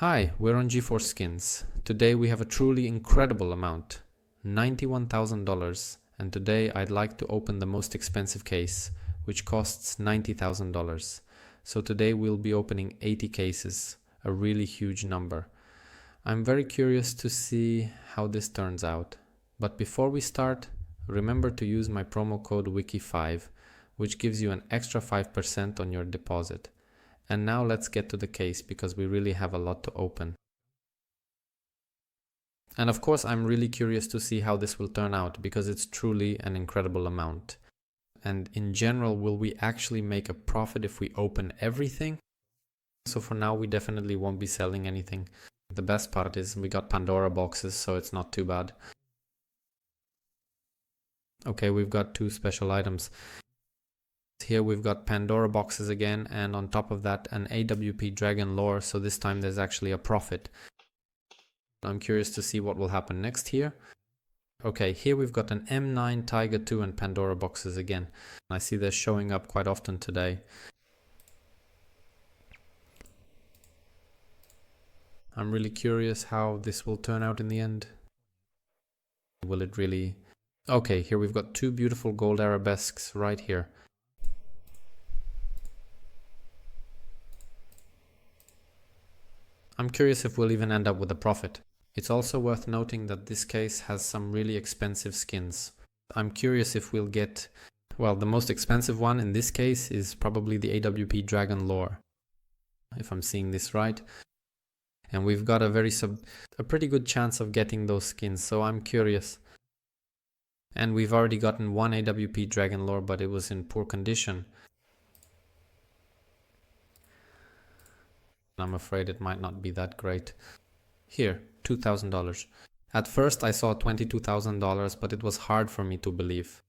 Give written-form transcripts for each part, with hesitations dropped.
Hi, we're on GeForce Skins. Today we have a truly incredible amount, $91,000, and today I'd like to open the most expensive case, which costs $90,000. So today we'll be opening 80 cases, a really huge number. I'm very curious to see how this turns out. But before we start, remember to use my promo code WIKI5, which gives you an extra 5% on your deposit. And now let's get to the case because we really have a lot to open. And of course, I'm really curious to see how this will turn out because it's truly an incredible amount. And in general, will we actually make a profit if we open everything? So for now, we definitely won't be selling anything. The best part is we got Pandora boxes, so it's not too bad. Okay, we've got two special items. Here we've got Pandora boxes again, and on top of that an AWP Dragon Lore, so this time there's actually a profit. I'm curious to see what will happen next here. Okay, here we've got an M9, Tiger 2 and Pandora boxes again. I see they're showing up quite often today. I'm really curious how this will turn out in the end. Will it really... Okay, here we've got two beautiful gold arabesques right here. I'm curious if we'll even end up with a profit. It's also worth noting that this case has some really expensive skins. I'm curious if we'll get... Well, the most expensive one in this case is probably the AWP Dragon Lore, if I'm seeing this right. And we've got a pretty good chance of getting those skins, so I'm curious. And we've already gotten one AWP Dragon Lore, but it was in poor condition. I'm afraid it might not be that great. Here, $2,000. At first I saw $22,000, but it was hard for me to believe.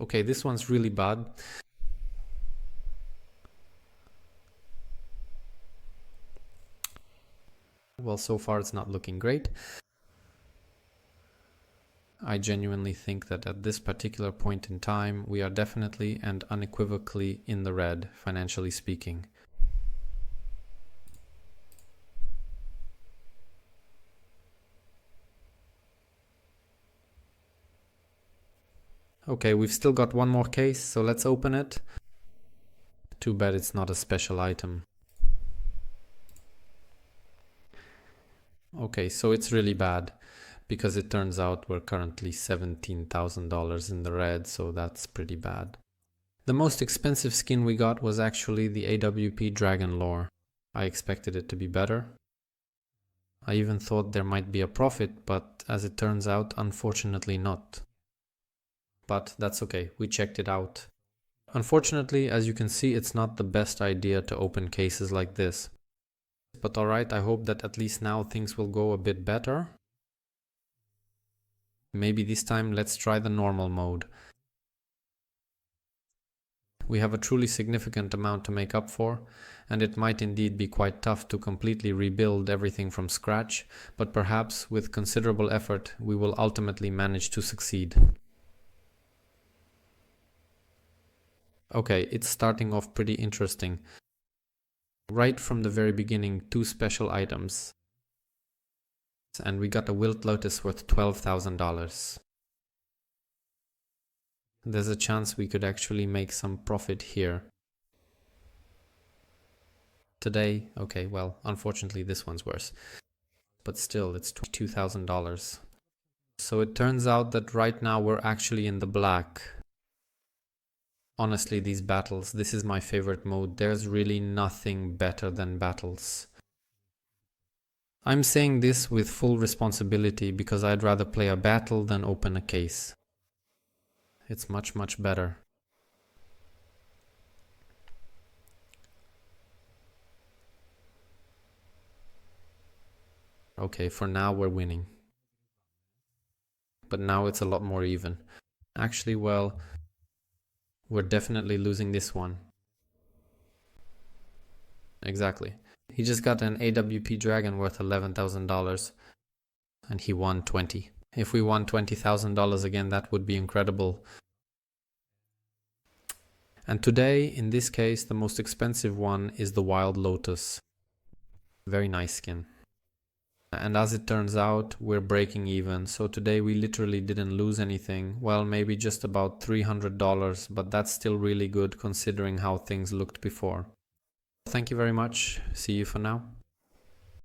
Okay, this one's really bad. Well, so far it's not looking great. I genuinely think that at this particular point in time, we are definitely and unequivocally in the red, financially speaking. Okay, we've still got one more case, so let's open it. Too bad it's not a special item. Okay, so it's really bad, because it turns out we're currently $17,000 in the red, so that's pretty bad. The most expensive skin we got was actually the AWP Dragon Lore. I expected it to be better. I even thought there might be a profit, but as it turns out, unfortunately not. But that's okay, we checked it out. Unfortunately, as you can see, it's not the best idea to open cases like this. But alright, I hope that at least now things will go a bit better. Maybe this time let's try the normal mode. We have a truly significant amount to make up for, and it might indeed be quite tough to completely rebuild everything from scratch, but perhaps with considerable effort we will ultimately manage to succeed. Okay, it's starting off pretty interesting. Right from the very beginning, two special items. And we got a Wilt Lotus worth $12,000. There's a chance we could actually make some profit here. Today, okay, well, unfortunately this one's worse. But still, it's $22,000. So it turns out that right now we're actually in the black. Honestly, these battles, this is my favorite mode. There's really nothing better than battles. I'm saying this with full responsibility because I'd rather play a battle than open a case. It's much better. Okay, for now we're winning. But now it's a lot more even. Actually, well, we're definitely losing this one. Exactly. He just got an AWP Dragon worth $11,000 and he won 20. If we won $20,000 again, that would be incredible. And today, in this case, the most expensive one is the Wild Lotus. Very nice skin. And as it turns out, we're breaking even. So today we literally didn't lose anything. Well, maybe just about $300, but that's still really good considering how things looked before. Thank you very much. See you for now.